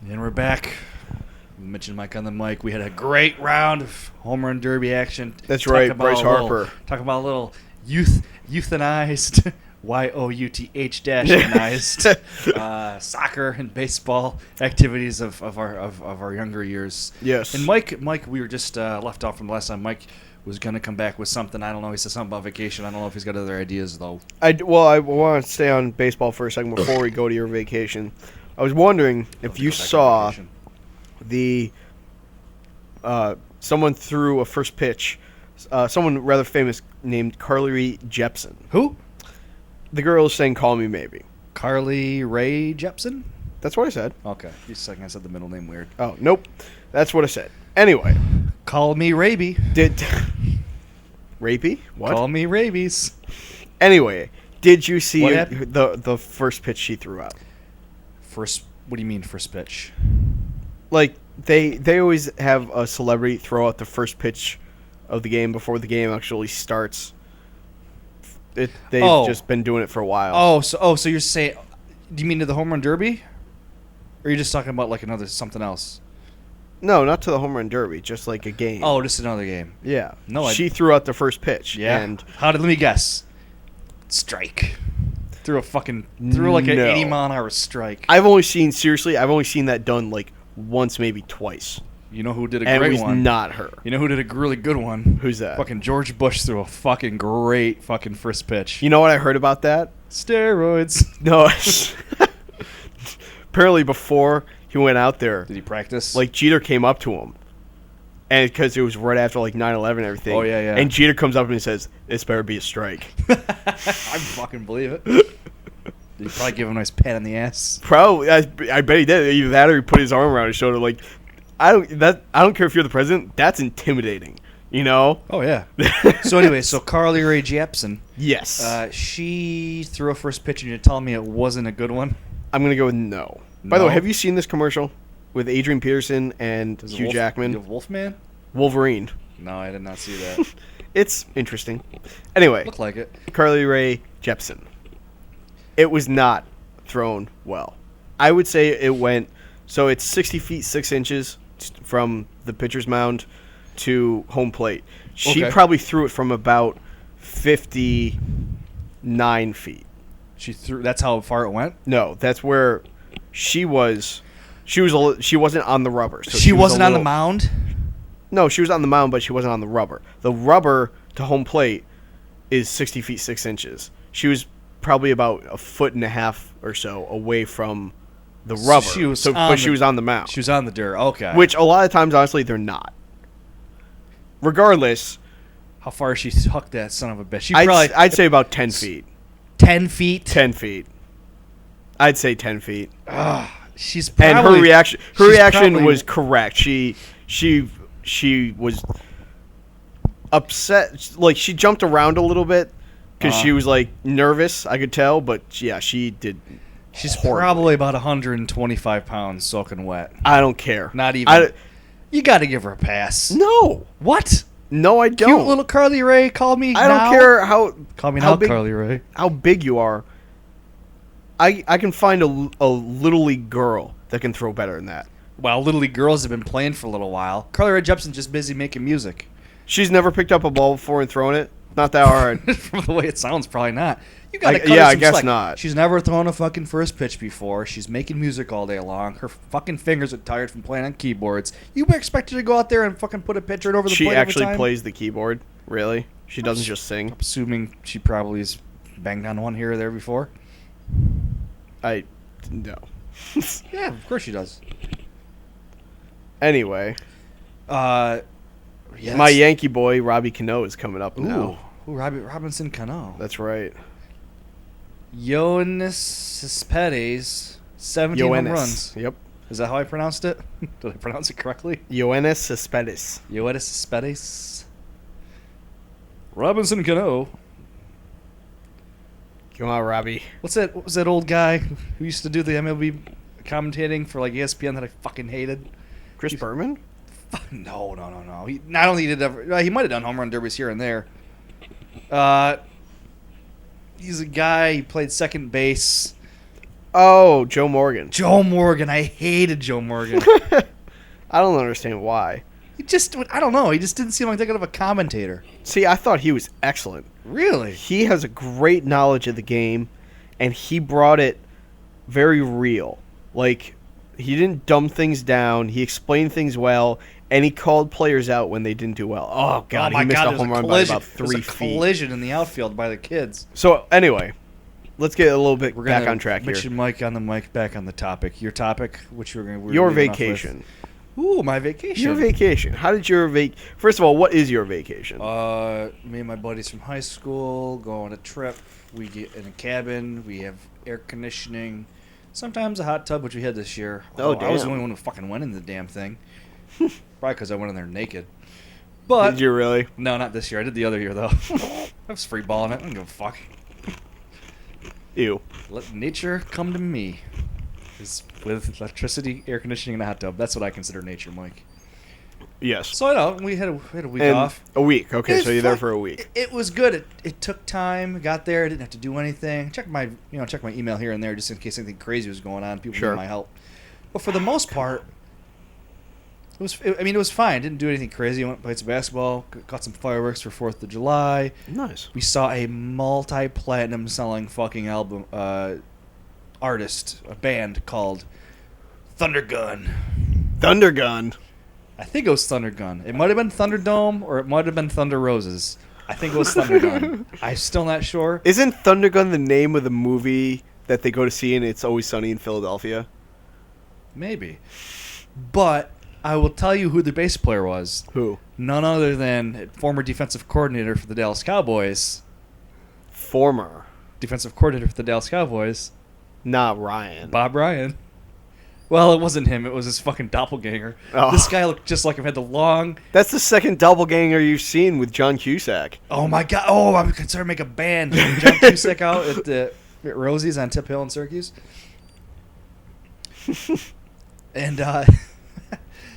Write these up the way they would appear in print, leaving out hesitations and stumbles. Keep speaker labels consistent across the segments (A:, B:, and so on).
A: And we're back. Mitch and Mike on the mic. We had a great round of home run derby action.
B: That's right, Bryce Harper.
A: Talking about a little euthanized, YOUTH-anized soccer and baseball activities of our younger years.
B: Yes.
A: And Mike, we were just left off from the last time. Mike was going to come back with something. I don't know. He said something about vacation. I don't know if he's got other ideas, though.
B: I want to stay on baseball for a second before we go to your vacation. I was wondering if you saw the someone threw a first pitch, someone rather famous named Carly Rae Jepsen.
A: Who?
B: The girl is saying "Call me maybe."
A: Carly Rae Jepsen?
B: That's what I said.
A: Okay. Just a second. I said the middle name weird.
B: Oh, nope. That's what I said. Anyway.
A: Call me Raby.
B: Rapey? What?
A: Call me Rabies.
B: Anyway, did you see the first pitch she threw out?
A: What do you mean first pitch?
B: Like, they always have a celebrity throw out the first pitch of the game before the game actually starts. They've just been doing it for a while.
A: So you're saying, do you mean to the home run derby? Or are you just talking about like something else?
B: No, not to the home run derby, just like a game.
A: Oh, just another game.
B: Yeah.
A: No,
B: she threw out the first pitch.
A: Yeah.
B: And
A: let me guess. Strike. Threw like an 80-mile-an-hour strike.
B: I've only seen that done like once, maybe twice.
A: You know who did a
B: and
A: great
B: it was
A: one?
B: Not her.
A: You know who did a really good one?
B: Who's that?
A: Fucking George Bush threw a fucking great fucking first pitch.
B: You know what I heard about that?
A: Steroids.
B: No. Apparently before he went out there.
A: Did he practice?
B: Like, Jeter came up to him. And because it was right after, like, 9/11 and everything.
A: Oh, yeah.
B: And Jeter comes up and he says, "This better be a strike."
A: I fucking believe it. Did he probably give him a nice pat on the ass?
B: Probably. I bet he did. Either that or he put his arm around his shoulder. Like, I don't care if you're the president. That's intimidating. You know?
A: Oh, yeah. So, anyway, Carly Rae Jepsen.
B: Yes.
A: She threw a first pitch and you're telling me it wasn't a good one?
B: I'm going to go with no. By the way, have you seen this commercial with Adrian Peterson and Hugh Jackman?
A: Wolfman?
B: Wolverine.
A: No, I did not see that.
B: It's interesting. Anyway.
A: Looked like it.
B: Carly Rae Jepsen. It was not thrown well. I would say it went... So it's 60 feet 6 inches from the pitcher's mound to home plate. She probably threw it from about 59 feet.
A: She threw... That's how far it went?
B: No, that's where she was... She wasn't on the rubber. So
A: she wasn't on the mound?
B: No, she was on the mound, but she wasn't on the rubber. The rubber to home plate is 60 feet 6 inches. She was probably about a foot and a half or so away from the rubber. She was on the mound.
A: She was on the dirt. Okay.
B: Which a lot of times, honestly, they're not. Regardless,
A: how far she hucked that son of a bitch?
B: I'd say about 10 feet.
A: 10 feet?
B: 10 feet. I'd say 10 feet.
A: She's probably,
B: and her reaction was correct. She was upset. Like, she jumped around a little bit because she was like nervous. I could tell, but yeah, she did.
A: She's probably about 125 pounds soaking wet.
B: I don't care.
A: Not even. You got to give her a pass.
B: No.
A: What?
B: No, I don't.
A: Cute little Carly Rae. Call me now.
B: I don't care how.
A: Call me now, Carly Rae.
B: How big you are. I can find a little league girl that can throw better than that.
A: Well, little league girls have been playing for a little while. Carly Rae Jepsen's just busy making music.
B: She's never picked up a ball before and thrown it. Not that hard.
A: From the way it sounds, probably not. You got to cut her some
B: I guess
A: slack.
B: not.
A: She's never thrown a fucking first pitch before. She's making music all day long. Her fucking fingers are tired from playing on keyboards. You expect her to go out there and fucking put a pitcher over the plate every time?
B: She actually plays the keyboard? Really? She doesn't just sing?
A: I'm assuming she probably has banged on one here or there before.
B: No.
A: Yeah, of course she does.
B: Anyway.
A: Yes.
B: My Yankee boy, Robbie Cano, is coming up now.
A: Ooh, Robinson Cano.
B: That's right.
A: Yoenis Cespedes, 17 home runs.
B: Yep.
A: Is that how I pronounced it? Did I pronounce it correctly?
B: Yoenis Cespedes.
A: Yoenis Cespedes. Robinson Cano.
B: Come on, Robbie.
A: What was that old guy who used to do the MLB commentating for like ESPN that I fucking hated?
B: Chris Berman?
A: No. He not only did he might have done home run derbies here and there. He's a guy. He played second base.
B: Oh, Joe Morgan.
A: Joe Morgan. I hated Joe Morgan.
B: I don't understand why.
A: I don't know. He just didn't seem like that good of a commentator.
B: See, I thought he was excellent.
A: Really?
B: He has a great knowledge of the game, and he brought it very real. Like, he didn't dumb things down. He explained things well, and he called players out when they didn't do well. Oh, God, he missed a home run by about 3
A: feet.
B: feet.
A: Collision in the outfield by the kids.
B: So, anyway, let's get a little bit back on track here.
A: Mitch and Mike on the mic, back on the topic. Your topic, which
B: your vacation.
A: Ooh, my vacation.
B: Your vacation. How did your First of all, what is your vacation?
A: Me and my buddies from high school go on a trip. We get in a cabin. We have air conditioning. Sometimes a hot tub, which we had this year.
B: Oh, damn.
A: I was the only one who fucking went in the damn thing. Probably because I went in there naked. But
B: did you really?
A: No, not this year. I did the other year, though. I was free balling it. I don't give a fuck.
B: Ew.
A: Let nature come to me. With electricity, air conditioning, and a hot tub. That's what I consider nature, Mike.
B: Yes.
A: So, I know, we had a week off.
B: A week. Okay, so you're there for a week.
A: It was good. It took time. Got there. I didn't have to do anything. Check my email here and there just in case anything crazy was going on. People need my help. But for the most part, it was fine. Didn't do anything crazy. I went and played some basketball. Caught some fireworks for 4th of July.
B: Nice.
A: We saw a multi-platinum selling fucking album artist, a band called Thundergun.
B: Thundergun.
A: I think it was Thundergun. It might have been Thunderdome or it might have been Thunder Roses. I think it was Thundergun. I'm still not sure.
B: Isn't Thundergun the name of the movie that they go to see in It's Always Sunny in Philadelphia?
A: Maybe. But I will tell you who the bass player was.
B: Who?
A: None other than former defensive coordinator for the Dallas Cowboys.
B: Former.
A: Defensive coordinator for the Dallas Cowboys.
B: Not Ryan.
A: Bob Ryan. Well, it wasn't him. It was his fucking doppelganger. Oh. This guy looked just like him. Had the long...
B: That's the second doppelganger you've seen with John Cusack.
A: Oh, my God. Oh, I'm considering make a band. John Cusack out at Rosie's on Tip Hill in Syracuse. And,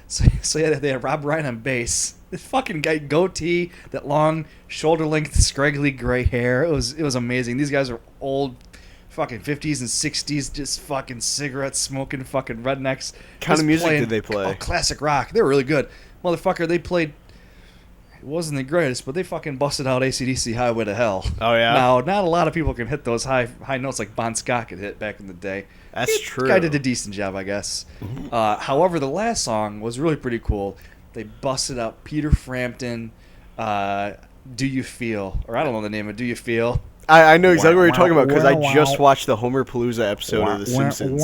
A: so yeah, they had Rob Ryan on bass. This fucking guy, goatee, that long, shoulder-length, scraggly gray hair. It was amazing. These guys are old... fucking 50s and 60s, just fucking cigarette smoking fucking rednecks.
B: Kind of music did they play?
A: Oh, classic rock. They were really good. Motherfucker, they played... It wasn't the greatest, but they fucking busted out AC/DC Highway to Hell.
B: Oh, yeah?
A: Now, not a lot of people can hit those high notes like Bon Scott could hit back in the day.
B: That's true.
A: The guy did a decent job, I guess. However, the last song was really pretty cool. They busted up Peter Frampton, Do You Feel? Or I don't know the name of Do You Feel?
B: I know exactly what you're talking about because I just watched the Homer Palooza episode of The Simpsons.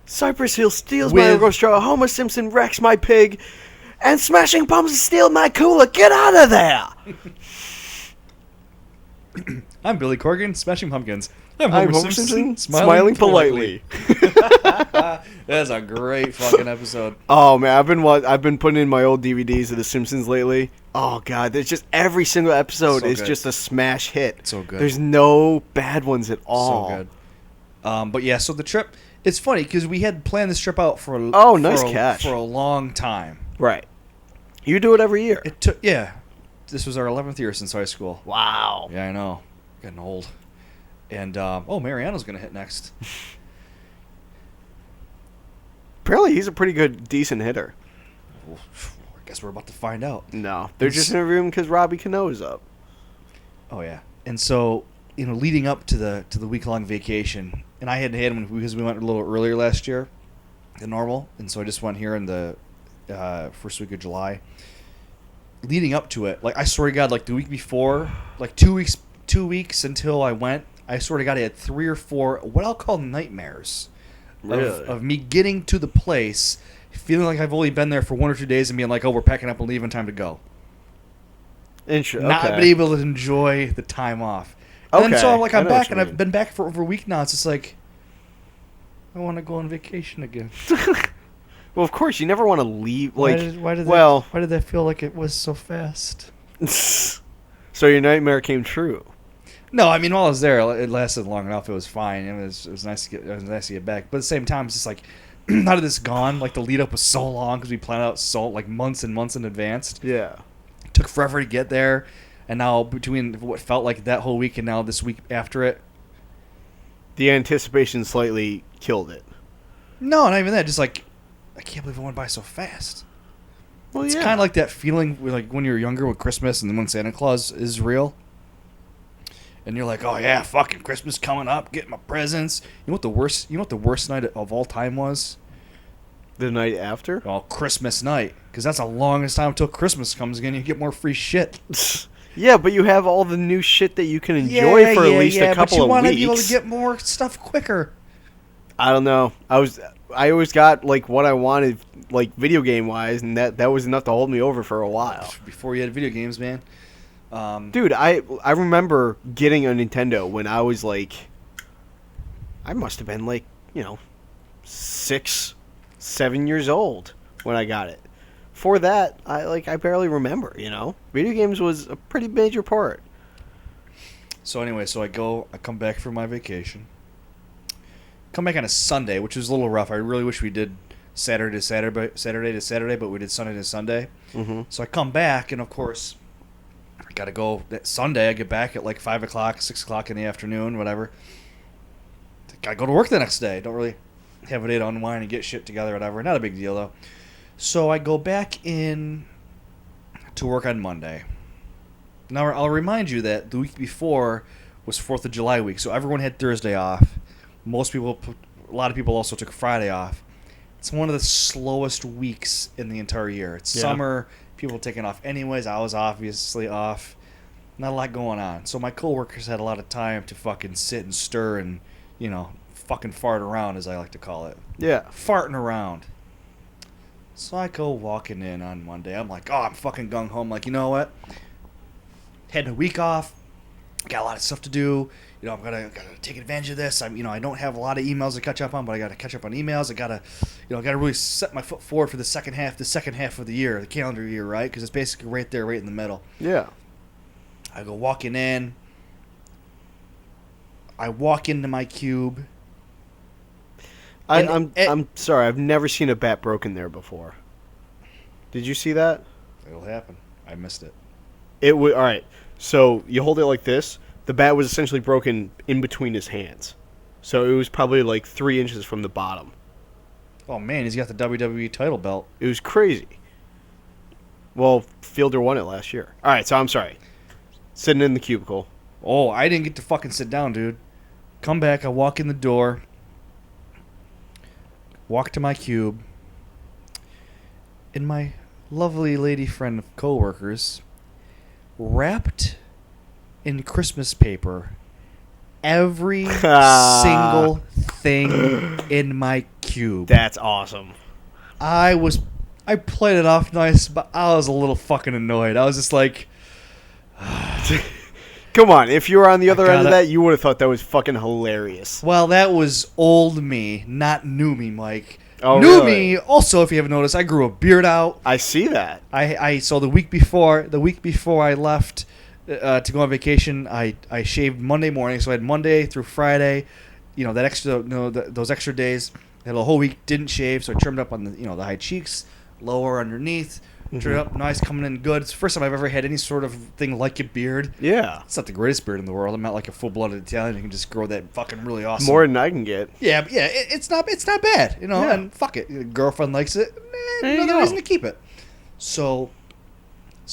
B: Cypress Hill steals my orchestra, Homer Simpson wrecks my pig, and Smashing Pumpkins steal my cooler. Get out of there!
A: I'm Billy Corgan, Smashing Pumpkins. I'm
B: Homer Simpson, smiling politely.
A: That's a great fucking episode.
B: Oh man, I've been putting in my old DVDs of The Simpsons lately. Oh god, there's just every single episode is just a smash hit.
A: So good.
B: There's no bad ones at all.
A: So good. But yeah, so the trip. It's funny because we had planned this trip out for a long time.
B: Right. You do it every year.
A: It took This was our 11th year since high school.
B: Wow.
A: Yeah, I know. Getting old. And Mariano's gonna hit next.
B: Apparently, he's a pretty good, decent hitter.
A: Well, I guess we're about to find out.
B: No, they're just interviewing him because Robbie Cano is up.
A: Oh yeah, and so leading up to the week-long vacation, and I hadn't had him because we went a little earlier last year than normal, and so I just went here in the first week of July. Leading up to it, like I swear to God, like the week before, like 2 weeks until I went, I swear to God, I had 3 or 4 what I'll call nightmares of me getting to the place, feeling like I've only been there for 1 or 2 days and being like, oh, we're packing up and leaving, time to go. Not being able to enjoy the time off. And then so I'm back, and I've been back for over a week now. It's just like, I want to go on vacation again.
B: Well, of course, you never want to leave.
A: Why did that feel like it was so fast?
B: So your nightmare came true.
A: No, I mean while I was there, it lasted long enough. It was fine. It was nice to get back. But at the same time, it's just like, how did this gone? Like the lead up was so long because we planned out so like months and months in advance.
B: Yeah,
A: it took forever to get there, and now between what felt like that whole week and now this week after it,
B: The anticipation slightly killed it.
A: No, not even that. Just like, I can't believe it went by so fast.
B: Well,
A: It's kind of like that feeling like when you're younger with Christmas and then when Santa Claus is real. And you're like, oh yeah, fucking Christmas coming up, get my presents. You know what the worst night of all time was?
B: The night after?
A: Well, Christmas night, because that's the longest time until Christmas comes again. You get more free shit.
B: Yeah, but you have all the new shit that you can enjoy for at least a couple of weeks. But you want to
A: be able to get more stuff quicker.
B: I don't know. I always got like what I wanted, like video game wise, and that was enough to hold me over for a while.
A: Before you had video games, man.
B: Dude, I remember getting a Nintendo when I was like, I must have been like, 6, 7 years old when I got it. For that, I barely remember. Video games was a pretty major part.
A: So anyway, I come back from my vacation. Come back on a Sunday, which was a little rough. I really wish we did Saturday to Saturday, but we did Sunday to Sunday.
B: Mm-hmm.
A: So I come back, and of course, I got to go that Sunday. I get back at like 5 o'clock, 6 o'clock in the afternoon, whatever. Got to go to work the next day. Don't really have a day to unwind and get shit together, whatever. Not a big deal, though. So I go back in to work on Monday. Now, I'll remind you that the week before was 4th of July week, so everyone had Thursday off. A lot of people also took Friday off. It's one of the slowest weeks in the entire year. It's summer. People taking off anyways. I was obviously off. Not a lot going on. So my coworkers had a lot of time to fucking sit and stir and, fucking fart around, as I like to call it.
B: Yeah.
A: Farting around. So I go walking in on Monday. I'm like, I'm fucking gung-ho. I'm like, you know what? Had a week off. Got a lot of stuff to do. I'm gotta take advantage of this. I don't have a lot of emails to catch up on, but I gotta catch up on emails. I gotta really set my foot forward for the second half of the year, the calendar year, right? Because it's basically right there, right in the middle.
B: Yeah.
A: I go walking in. I walk into my cube.
B: I'm sorry. I've never seen a bat broken there before. Did you see that?
A: It'll happen. I missed it.
B: It would. All right. So you hold it like this. The bat was essentially broken in between his hands. So it was probably like 3 inches from the bottom.
A: Oh, man, he's got the WWE title belt.
B: It was crazy. Well, Fielder won it last year. All right, so I'm sorry. Sitting in the cubicle.
A: Oh, I didn't get to fucking sit down, dude. Come back, I walk in the door. Walk to my cube. And my lovely lady friend of coworkers wrapped in Christmas paper every single thing in my cube.
B: That's awesome.
A: I played it off nice, but I was a little fucking annoyed. I was just like,
B: come on, if you were on the other end of that, you would have thought that was fucking hilarious.
A: Well, that was old me, not new me, Mike.
B: Oh,
A: new
B: really?
A: Me. Also, if you haven't noticed, I grew a beard out.
B: I see that.
A: So the week before I left to go on vacation, I shaved Monday morning, so I had Monday through Friday. Those extra days. I had a whole week, didn't shave, so I trimmed up on the high cheeks, lower underneath. Trimmed up nice, coming in good. It's the first time I've ever had any sort of thing like a beard.
B: Yeah.
A: It's not the greatest beard in the world. I'm not like a full-blooded Italian. You can just grow that fucking really awesome.
B: More than I can get.
A: Yeah, but it's not bad.
B: Yeah.
A: And fuck it. Your girlfriend likes it.
B: There you
A: Another
B: go.
A: reason to keep it. So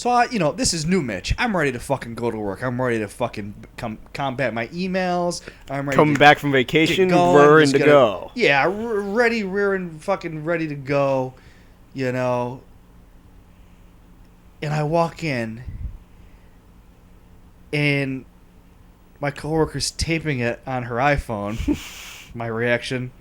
A: I, this is new Mitch. I'm ready to fucking go to work. I'm ready to fucking combat my emails. I'm ready
B: Coming back from vacation,
A: going,
B: raring to go.
A: Yeah, rearing fucking ready to go, And I walk in, and my coworker's taping it on her iPhone. My reaction.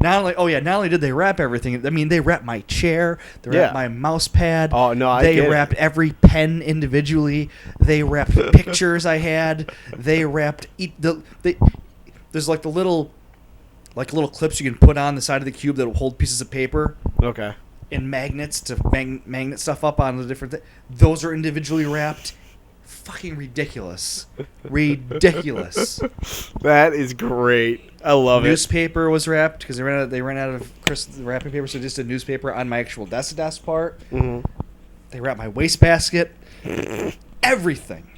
A: Not only did they wrap everything, I mean, they wrapped my chair, they wrapped my mouse pad.
B: Oh, no,
A: They wrapped every pen individually. They wrapped pictures I had. They wrapped there's like the little clips you can put on the side of the cube that will hold pieces of paper.
B: Okay.
A: And magnets to magnet stuff up on the different those are individually wrapped. Fucking ridiculous. Ridiculous.
B: That is great. I love it.
A: Newspaper was wrapped because they ran out of wrapping paper, so just a newspaper on my actual desk part.
B: Mm-hmm.
A: They wrapped my wastebasket. Everything.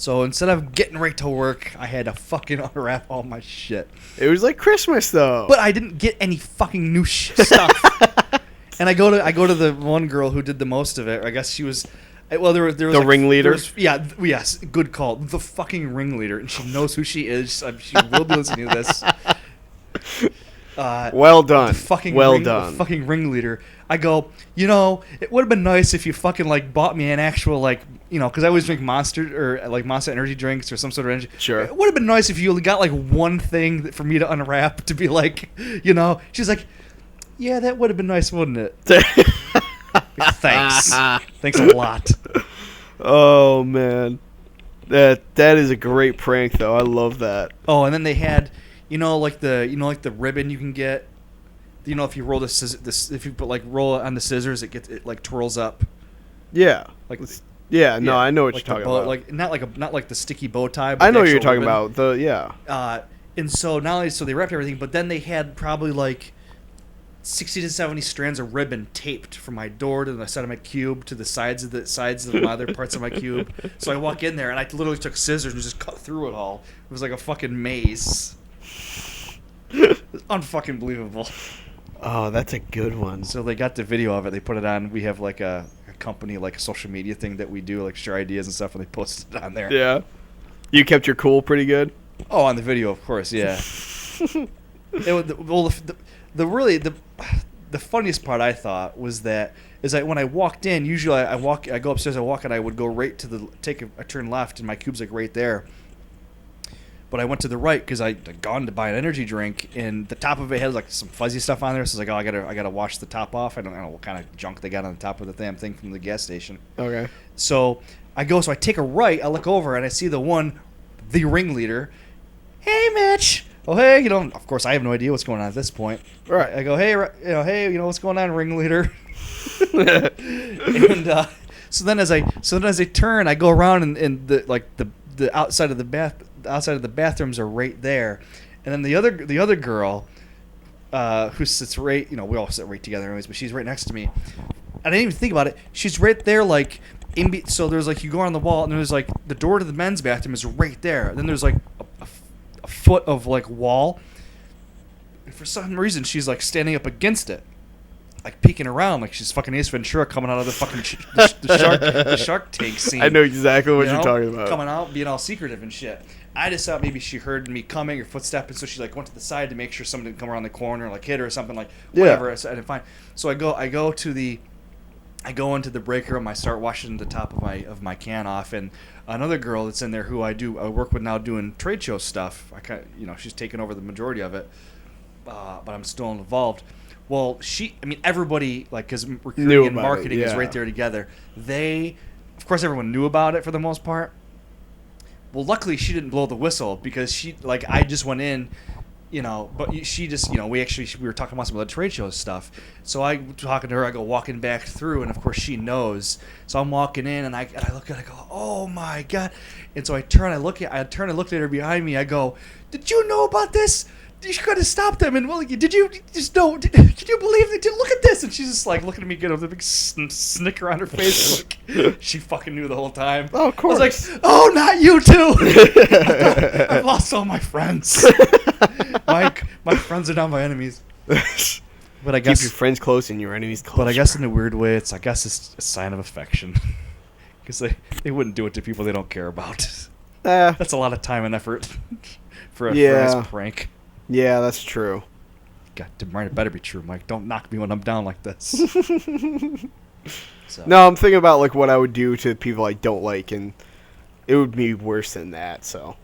A: So instead of getting right to work, I had to fucking unwrap all my shit.
B: It was like Christmas though.
A: But I didn't get any fucking new stuff. And I go to the one girl who did the most of it. I guess she was. Well, there was
B: the
A: like,
B: ringleader.
A: Yes, good call. The fucking ringleader, and she knows who she is. She will be listening to this.
B: Well done.
A: The fucking ringleader. I go, it would have been nice if you fucking like bought me an actual because I always drink Monster or like Monster energy drinks or some sort of energy.
B: Sure.
A: It would have been nice if you got like one thing for me to unwrap to be like, She's like, yeah, that would have been nice, wouldn't it? Thanks. Thanks a lot.
B: Oh man, that is a great prank though. I love that.
A: Oh, and then they had, like the ribbon you can get. If you roll if you roll it on the scissors, it like twirls up.
B: Yeah.
A: Like.
B: No, I know what you're talking about.
A: Like not like the sticky bow tie. But
B: I know what you're talking
A: ribbon.
B: about.
A: And so not only they wrapped everything, but then they had probably like 60 to 70 strands of ribbon taped from my door to the side of my cube to the sides of the other parts of my cube. So I walk in there and I literally took scissors and just cut through it all. It was like a fucking maze. It was unfucking believable.
B: Oh, that's a good one.
A: So they got the video of it. They put it on. We have like a company, like a social media thing that we do, like share ideas and stuff, and they posted it on there.
B: Yeah. You kept your cool pretty good?
A: Oh, on the video, of course, yeah. The funniest part I thought was that when I walked in, usually I go upstairs, and I would go right to take a turn left, and my cube's like right there. But I went to the right because I'd gone to buy an energy drink, and the top of it had like some fuzzy stuff on there. So I was like, oh, I gotta wash the top off. I don't know what kind of junk they got on the top of the damn thing from the gas station.
B: Okay.
A: So I take a right. I look over and I see the ringleader. Hey, Mitch. Oh, hey, of course I have no idea what's going on at this point.
B: Right.
A: I go, hey, what's going on, ringleader? And so then as I turn, I go around and the outside of the bathrooms are right there, and then the other girl, who sits right, we all sit right together anyways, but she's right next to me. I didn't even think about it. She's right there, like so there's like you go on the wall, and there's like the door to the men's bathroom is right there. And then there's like a foot of like wall. And for some reason, she's like standing up against it, like peeking around, like she's fucking Ace Ventura coming out of the fucking the shark tank scene.
B: I know exactly what you're talking about.
A: Coming out, being all secretive and shit. I just thought maybe she heard me coming or footstep, and so she like went to the side to make sure someone didn't come around the corner, like hit her or something, like whatever. Yeah. I didn't find. So I go into the break room. I start washing the top of my can off, and another girl that's in there who I work with now doing trade show stuff. She's taken over the majority of it, but I'm still involved. Well, everybody, like, because recruiting and marketing is right there together. Of course, everyone knew about it for the most part. Well, luckily, she didn't blow the whistle because I just went in, but she just, we were talking about some of the trade show stuff. So I talking to her, I go walking back through, and of course she knows. So I'm walking in, and I look at her, I go, oh my God. And so I turn and looked at her behind me. I go, did you know about this? You could have stopped them, and did you just know? Did you believe that? Look at this, and she's just like looking at me, with a big snicker on her face. Like, she fucking knew the whole time.
B: Oh, of course.
A: I was like, oh, not you too. I've lost all my friends. my friends are now my enemies. But I guess
B: keep your friends close and your enemies close.
A: But I guess in a weird way, it's a sign of affection, because they wouldn't do it to people they don't care about. That's a lot of time and effort for a nice prank.
B: Yeah, that's true.
A: God, it better be true, Mike. Don't knock me when I'm down like this. So.
B: No, I'm thinking about like what I would do to people I don't like, and it would be worse than that. So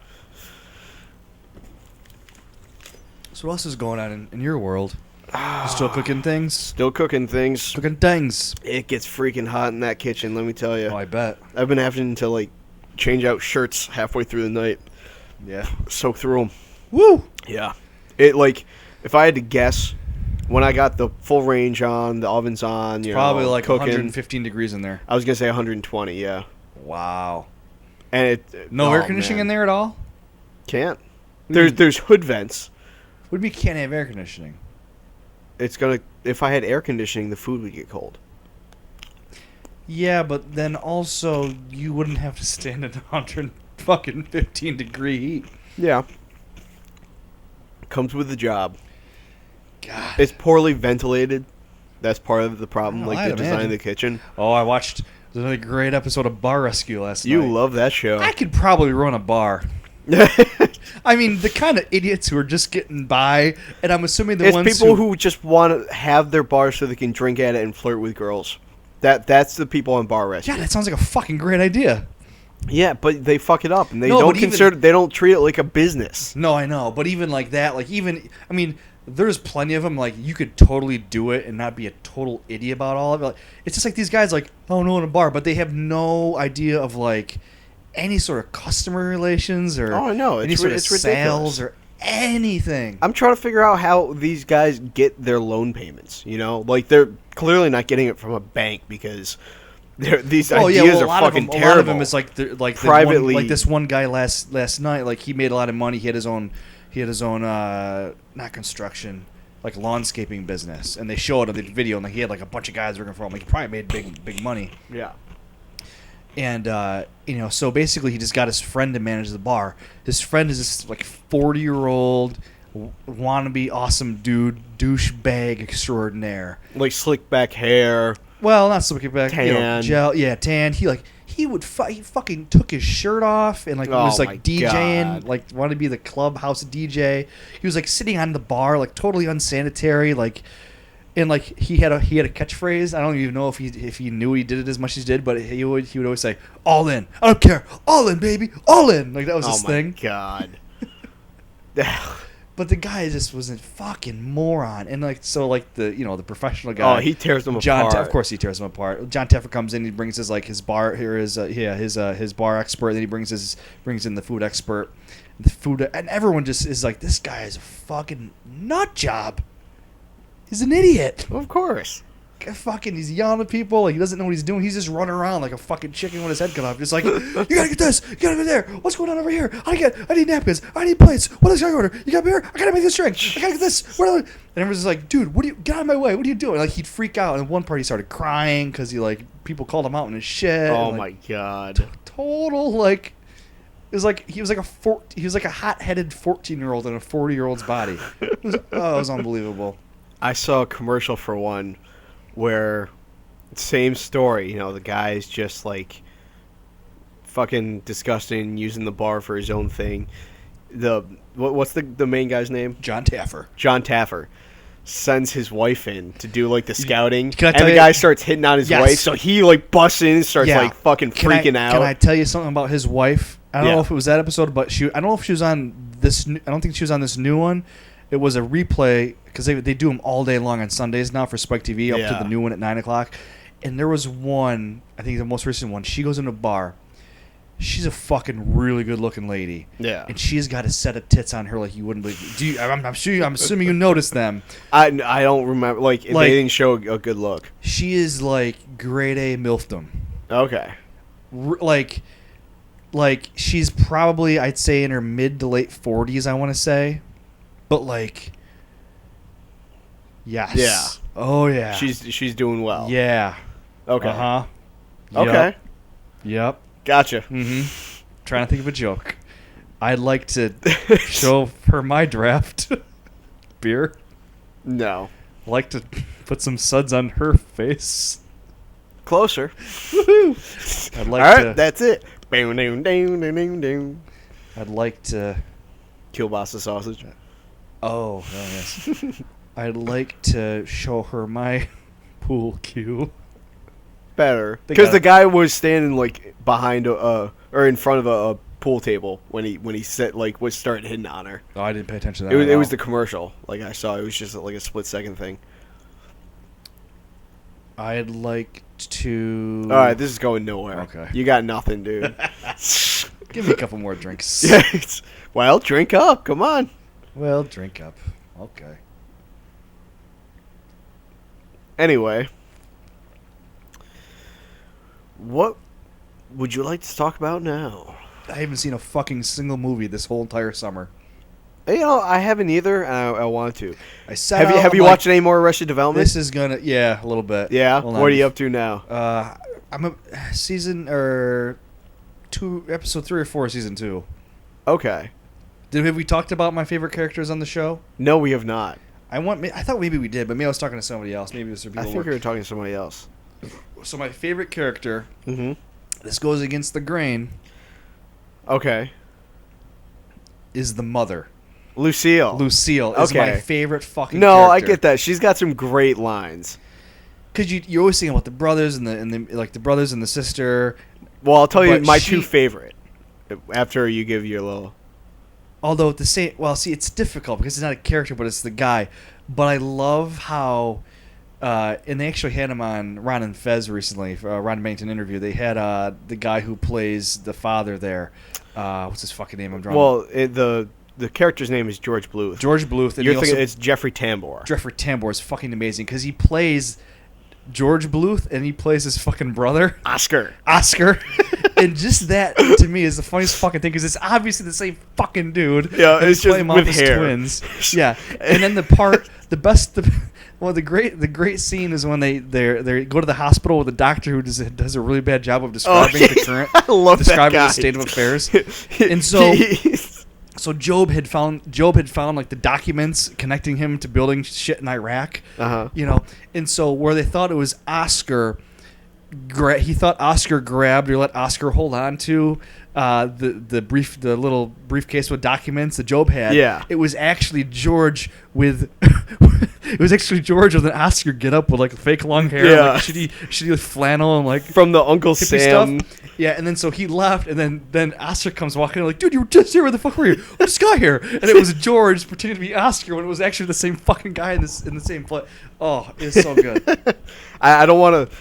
A: what else is going on in your world? You still cooking things?
B: Still cooking things.
A: Cooking things.
B: It gets freaking hot in that kitchen, let me tell you.
A: Oh, I bet.
B: I've been having to like change out shirts halfway through the night.
A: Yeah.
B: Soak through them.
A: Woo!
B: Yeah. It like, if I had to guess, when I got the full range on, the oven's on,
A: probably like
B: cooking,
A: 115 degrees in there.
B: I was gonna say 120. Yeah.
A: Wow.
B: And
A: no air conditioning in there at all?
B: Can't. There's hood vents.
A: What do you mean can't have air conditioning?
B: If I had air conditioning, the food would get cold.
A: Yeah, but then also you wouldn't have to stand at 100 fucking 15-degree heat.
B: Yeah. Comes with the job.
A: God.
B: It's poorly ventilated. That's part of the problem,
A: Oh,
B: like
A: I'd
B: the design of
A: imagine.
B: the kitchen.
A: Oh, I watched another great episode of Bar Rescue last
B: You
A: night.
B: love that show.
A: I could probably run a bar. I mean, the kind of idiots who are just getting by, and I'm assuming the
B: It's
A: ones
B: people who just want to have their bar so they can drink at it and flirt with girls. That's the people on Bar Rescue.
A: Yeah, that sounds like a fucking great idea.
B: Yeah, but they fuck it up and they
A: No,
B: don't
A: but even-
B: consider. They don't treat it like a business.
A: No, I know, but even like that, like even, I mean, there's plenty of them. Like you could totally do it and not be a total idiot about all of it. Like, it's just like these guys, like, oh no, in a bar, but they have no idea of like any sort of customer relations or
B: Oh, I know.
A: any
B: It's
A: sort of
B: ridiculous.
A: sales or anything.
B: I'm trying to figure out how these guys get their loan payments. You know, like they're clearly not getting it from a bank because these ideas are fucking terrible.
A: A lot of them is like
B: Privately-
A: like this one guy last night. Like he made a lot of money. He had his own not construction, like lawnscaping business, and they showed on the video, and like, he had like a bunch of guys working for him. Like he probably made big money.
B: Yeah.
A: And so basically he just got his friend to manage the bar. His friend is this like 40-year-old wannabe awesome dude, douchebag extraordinaire.
B: Like slick back hair.
A: Well, not slick back,
B: Tan.
A: gel, yeah, tan. He fucking took his shirt off and like
B: Oh
A: was
B: my
A: like DJing,
B: God.
A: like wanted to be the clubhouse DJ. He was like sitting on the bar, like totally unsanitary, like. And like he had a catchphrase. I don't even know if he knew he did it as much as he did, but he would always say, "All in, I don't care, all in, baby, all in." Like that was his thing.
B: Oh my god.
A: But the guy just was a fucking moron, and like so like the professional guy.
B: Oh, he tears them
A: John,
B: apart.
A: of course, he tears them apart. John Teffer comes in. He brings his bar here is his bar expert. Then he brings in the food expert, and everyone just is like, this guy is a fucking nut job. He's an idiot.
B: Of course.
A: He's yelling at people. Like he doesn't know what he's doing. He's just running around like a fucking chicken with his head cut off. Just like, you gotta get this. You gotta go there. What's going on over here? I need napkins. I need plates. What else can I order? You got beer? I gotta make this drink. I gotta get this. And everyone's just like, dude, get out of my way. What are you doing? Like he'd freak out. And one part he started crying because people called him out in his shit.
B: Oh
A: and,
B: my
A: like,
B: god.
A: total like. It was like he was like a hot-headed 14-year-old in a 40-year-old's body. It was unbelievable.
B: I saw a commercial for one where same story, the guy's just like fucking disgusting, using the bar for his own thing. What's the main guy's name?
A: John Taffer.
B: John Taffer sends his wife in to do like the scouting,
A: Can I
B: and
A: tell
B: the
A: you-
B: guy starts hitting on his
A: Yes.
B: wife, so he like busts in and starts
A: Yeah.
B: like fucking freaking out.
A: Can I tell you something about his wife? I don't
B: Yeah.
A: know if it was that episode, but I don't know if she was on this. I don't think she was on this new one. It was a replay because they do them all day long on Sundays now for Spike TV up to
B: Yeah.
A: the new one at 9:00. And there was one, I think the most recent one. She goes in a bar. She's a fucking really good looking lady.
B: Yeah.
A: And she's got a set of tits on her like you wouldn't believe. I'm assuming you noticed them.
B: I don't remember, like they didn't show a good look.
A: She is like grade A milfdom.
B: Okay.
A: Like she's probably, I'd say, in her mid to late 40s, I want to say. But like, yes.
B: Yeah.
A: Oh yeah.
B: She's doing well.
A: Yeah.
B: Okay.
A: Uh-huh.
B: Okay.
A: Yep.
B: Gotcha.
A: Mm-hmm. Trying to think of a joke. I'd like to show her my draft beer.
B: No.
A: I'd like to put some suds on her face.
B: Closer.
A: Woohoo! I'd like
B: All right,
A: to.
B: that's it. Boom, doom, doom, doom, doom, doom.
A: I'd like to.
B: Kielbasa sausage.
A: Oh yes. I'd like to show her my pool cue.
B: Better,
A: They
B: because
A: got
B: the
A: it.
B: guy was standing like behind or in front of a pool table when he said like was starting hitting on her.
A: Oh, I didn't pay attention to that.
B: It
A: at
B: was
A: all.
B: the commercial. Like I saw, it was just like a split second thing.
A: I'd like to.
B: All right, this is going nowhere.
A: Okay.
B: You got nothing, dude.
A: Give me a couple more drinks.
B: Yeah, well, drink up. Come on.
A: Well, drink up. Okay.
B: Anyway, what would you like to talk about now?
A: I haven't seen a fucking single movie this whole entire summer.
B: I haven't either, and I want to.
A: I sat
B: Have you
A: out,
B: have
A: I'm
B: you
A: like,
B: watched any more Arrested Development?
A: This is gonna, yeah, a little bit.
B: Yeah.
A: Hold
B: What
A: on.
B: are you up to now?
A: I'm a season or episode 3 or 4 of season 2.
B: Okay.
A: Have we talked about my favorite characters on the show?
B: No, we have not.
A: I thought maybe we did, but maybe I was talking to somebody else. Maybe it was people.
B: I think we were talking to somebody else.
A: So my favorite character.
B: Mm-hmm.
A: This goes against the grain.
B: Okay.
A: Is the mother.
B: Lucille
A: is my favorite fucking
B: No,
A: character.
B: I get that. She's got some great lines.
A: Because you're always thinking about the brothers and the brothers and the sister.
B: Well, I'll tell you
A: But
B: my two favorite. After you give your little.
A: Although at the same, it's difficult because it's not a character, but it's the guy. But I love how, and they actually had him on Ron and Fez recently, for a Ron Bennington interview. They had the guy who plays the father there. What's his fucking name? I'm drawing.
B: Well, the character's name is George Bluth.
A: George Bluth. And
B: You're thinking it's Jeffrey Tambor.
A: Jeffrey Tambor is fucking amazing because he plays George Bluth and he plays his fucking brother
B: Oscar.
A: And just that to me is the funniest fucking thing because it's obviously the same fucking dude.
B: Yeah, it's just with hair.
A: Twins. Yeah, and then the great scene is when they go to the hospital with a doctor who does a really bad job of describing the current,
B: I love
A: describing
B: that guy.
A: the state of affairs, and so. So Job had found like the documents connecting him to building shit in Iraq, and so where they thought it was Oscar, he thought Oscar grabbed or let Oscar hold on to the little briefcase with documents that Job had.
B: Yeah,
A: it was actually George with an Oscar get up with like fake long hair, like shitty flannel and like
B: from the Uncle Sam
A: stuff. Yeah, and then so he left, and then Oscar comes walking in like, dude, you were just here. Where the fuck were you? What's this guy here? And it was George pretending to be Oscar when it was actually the same fucking guy in the same play. Oh, it's so good.
B: I don't want to.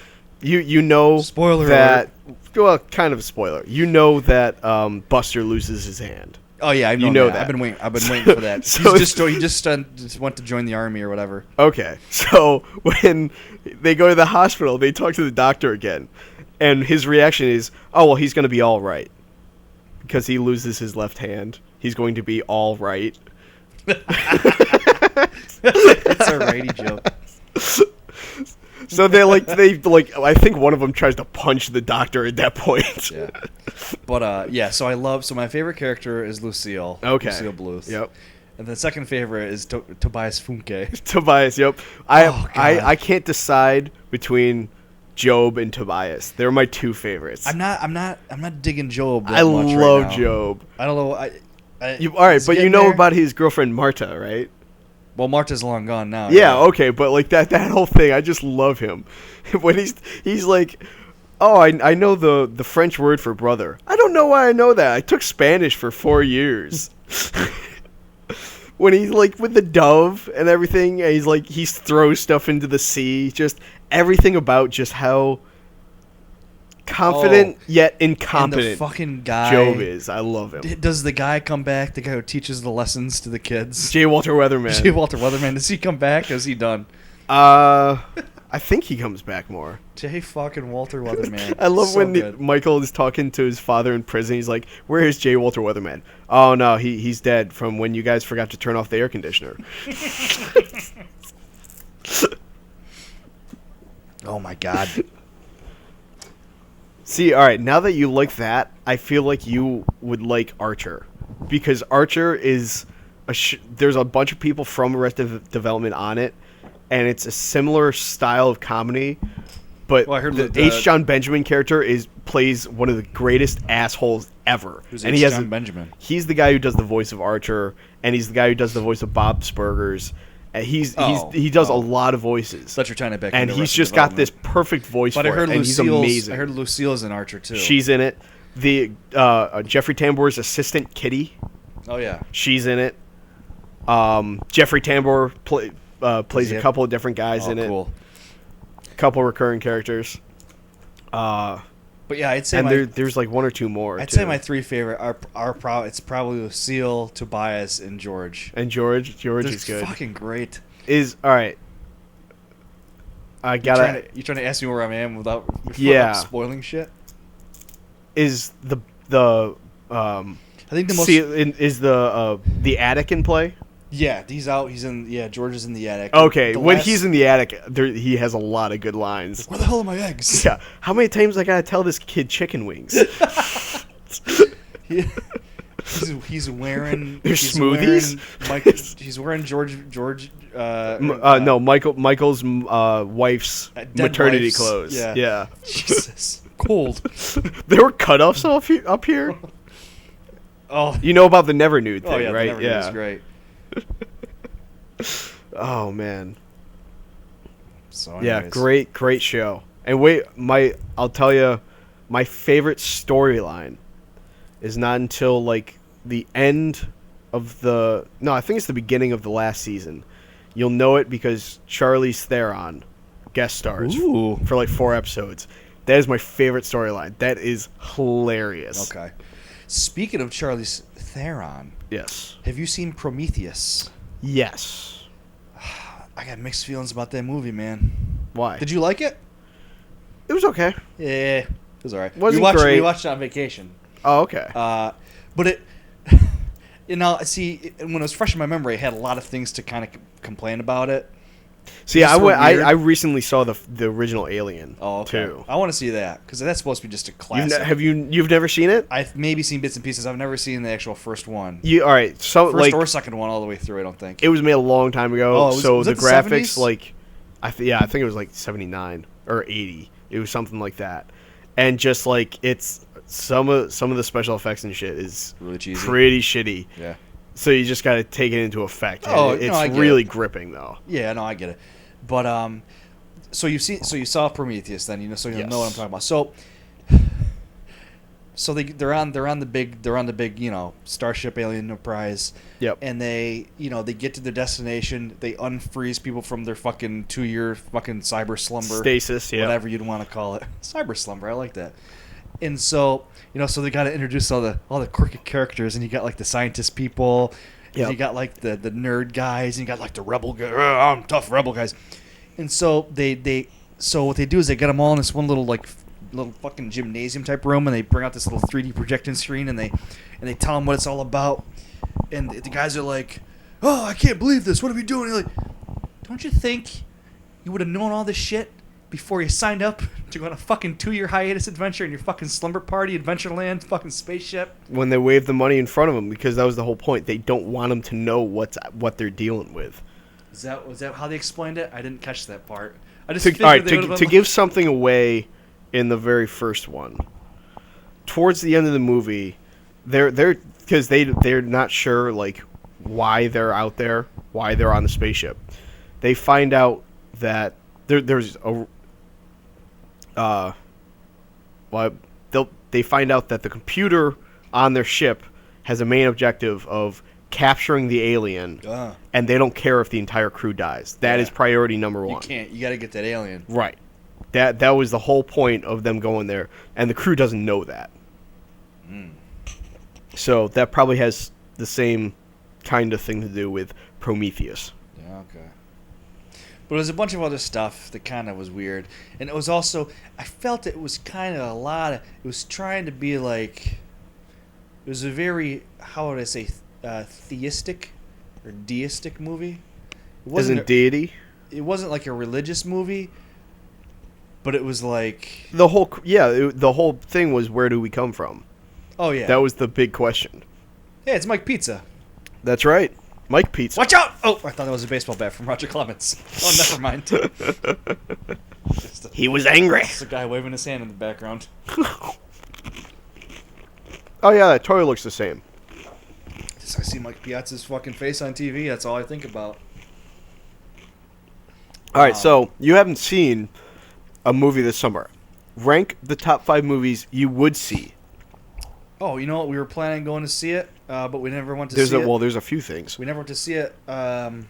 B: You know
A: spoiler
B: that.
A: alert.
B: Well, kind of a spoiler. You know that Buster loses his hand.
A: Oh yeah, I know that. I've been waiting for that.
B: So
A: he just went to join the army or whatever.
B: Okay, so when they go to the hospital, they talk to the doctor again, and his reaction is, "Oh well, he's going to be all right because he loses his left hand. He's going to be all right."
A: That's a righty joke.
B: So they I think one of them tries to punch the doctor at that point.
A: Yeah. But so my favorite character is Lucille.
B: Okay.
A: Lucille Bluth.
B: Yep.
A: And the second favorite is Tobias Funke.
B: Tobias, yep. I can't decide between Job and Tobias. They're my two favorites.
A: I'm not digging Job that
B: I
A: much
B: love
A: right now.
B: Job.
A: I don't know.
B: All right, but you know about his girlfriend Marta, right?
A: Well, Marta's long gone now.
B: Yeah, okay, but like that whole thing, I just love him. When he's like, "Oh, I know the French word for brother. I don't know why I know that. I took Spanish for 4 years." When he's like with the dove and everything, and he's like he throws stuff into the sea, just everything about just how confident yet incompetent
A: and the fucking guy
B: Job is. I love him.
A: Does the guy come back? The guy who teaches the lessons to the kids?
B: J. Walter Weatherman.
A: J. Walter Weatherman. Does he come back? Or is he done?
B: I think he comes back more.
A: J. fucking Walter Weatherman.
B: I love when Michael is talking to his father in prison. He's like, "Where is J. Walter Weatherman?" "Oh no, he's dead from when you guys forgot to turn off the air conditioner."
A: Oh my god.
B: See, all right, now that you like that, I feel like you would like Archer. Because Archer is there's a bunch of people from Arrested Development on it, and it's a similar style of comedy, but
A: I heard
B: the H. John Benjamin character plays one of the greatest assholes ever.
A: Who's
B: and
A: H. John Benjamin?
B: He's the guy who does the voice of Archer, and he's the guy who does the voice of Bob's Burgers. And he does a lot of voices.
A: So you're trying to back
B: and he's just got this perfect voice for it, and he's amazing.
A: I heard Lucille's an Archer too.
B: She's in it. The Jeffrey Tambor's assistant Kitty.
A: Oh yeah.
B: She's in it. Jeffrey Tambor plays a couple of different guys in it.
A: Cool.
B: A couple recurring characters.
A: But yeah, I'd say
B: there's like one or two more.
A: I'd say my three favorite it's probably Lucille, Tobias, and George.
B: And George is good.
A: Fucking great.
B: All right. I gotta.
A: You trying to ask me where I am without spoiling shit?
B: Is the
A: I think the most
B: is the attic in play?
A: Yeah, he's out. He's in. Yeah, George is in the attic.
B: Okay, when he's in the attic, he has a lot of good lines.
A: Where the hell are my eggs?
B: Yeah, how many times I gotta tell this kid chicken wings?
A: He's wearing.
B: There's
A: he's
B: smoothies?
A: He's wearing George.
B: No, Michael's wife's
A: Dead
B: maternity
A: wife's,
B: clothes.
A: yeah.
B: Yeah.
A: Jesus, cold.
B: There were cutoffs up here.
A: Oh,
B: You know about the Never Nude thing,
A: oh yeah,
B: right?
A: It's great.
B: Oh man.
A: So
B: Yeah,
A: anyways.
B: great show. And I'll tell you, my favorite storyline is not until like the end of I think it's the beginning of the last season. You'll know it because Charlize Theron guest stars
A: Ooh.
B: for like 4 episodes. That is my favorite storyline. That is hilarious.
A: Okay. Speaking of Charlize Theron,
B: Yes.
A: have you seen Prometheus?
B: Yes.
A: I got mixed feelings about that movie, man.
B: Why?
A: Did you like it?
B: It was okay.
A: Yeah, it was alright.
B: Wasn't
A: we
B: great.
A: watched it on vacation.
B: Oh, okay.
A: But it, see, when it was fresh in my memory, I had a lot of things to kind of complain about it.
B: See,
A: Just so weird.
B: I recently saw the original Alien.
A: Oh, okay.
B: Too.
A: I want to see that because that's supposed to be just a classic.
B: You've never seen it?
A: I've maybe seen bits and pieces. I've never seen the actual first one.
B: All right. So
A: First
B: like
A: or second one all the way through. I don't think.
B: it was made a long time ago.
A: Oh, was
B: the
A: it the
B: graphics
A: 70s?
B: like, I think it was like 79 or 80. It was something like that, and just like it's some of the special effects and shit is
A: Really cheesy.
B: pretty shitty.
A: Yeah.
B: So you just got to take it into effect.
A: Oh,
B: And
A: no,
B: it's
A: I get
B: really
A: it.
B: gripping though.
A: Yeah, no, I get it. But so you saw Prometheus, then so you know what I'm talking about. So they're on the big Starship Alien Enterprise.
B: Yep.
A: And they get to their destination. They unfreeze people from their fucking 2-year fucking cyber slumber,
B: Stasis. Yeah.
A: whatever you'd want to call it, cyber slumber. I like that. And so so they got to introduce all the quirky characters, and you got like the scientist people, and
B: Yep.
A: you got like the nerd guys, and you got like the rebel guys. I'm tough rebel guys. And so what they do is they get them all in this one little fucking gymnasium type room, and they bring out this little 3D projection screen, and they tell them what it's all about. And the guys are like, "Oh, I can't believe this! What are we doing?" And you're like, don't you think you would have known all this shit before you signed up to go on a fucking 2-year hiatus adventure in your fucking slumber party Adventureland fucking spaceship?
B: When they waved the money in front of them, because that was the whole point. They don't want them to know what they're dealing with.
A: Was that how they explained it? I didn't catch that part. I just
B: All
A: figured
B: right,
A: they would've
B: to
A: been
B: give something away in the very first one, towards the end of the movie, they're because they're not sure like why they're out there, why they're on the spaceship. They find out that there's a they find out that the computer on their ship has a main objective of capturing the alien, and they don't care if the entire crew dies. That is priority number one.
A: You got to get that alien.
B: Right. That was the whole point of them going there, and the crew doesn't know that. So that probably has the same kind of thing to do with Prometheus.
A: Yeah, okay. But there's a bunch of other stuff that kind of was weird. And it was also, I felt it was kind of it was trying to be like, it was a very, how would I say, theistic or deistic movie. It wasn't
B: deity?
A: It wasn't like a religious movie, but it was like...
B: The whole thing was, where do we come from?
A: Oh, yeah.
B: That was the big question.
A: Hey, it's Mike Pizza.
B: That's right. Mike Pizza.
A: Watch out! Oh, I thought that was a baseball bat from Roger Clemens. Oh, never mind.
B: He was angry.
A: It's a guy waving his hand in the background.
B: Oh, yeah, that totally looks the same.
A: I see Mike Piazza's fucking face on TV. That's all I think about.
B: All right, so you haven't seen a movie this summer. Rank the top 5 movies you would see.
A: Oh, you know what? We were planning on going to see it, but we never went to see it.
B: Well, there's a few things.
A: We never went to see it on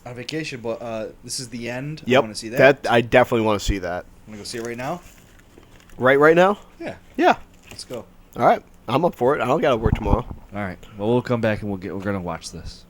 A: vacation, but this is the end.
B: Yep.
A: I want to see that.
B: I definitely want to see that.
A: Want to go see it right now?
B: Right now?
A: Yeah.
B: Yeah.
A: Let's go.
B: All right. I'm up for it. I don't got to work tomorrow.
A: All right. Well, we'll come back and we're gonna watch this.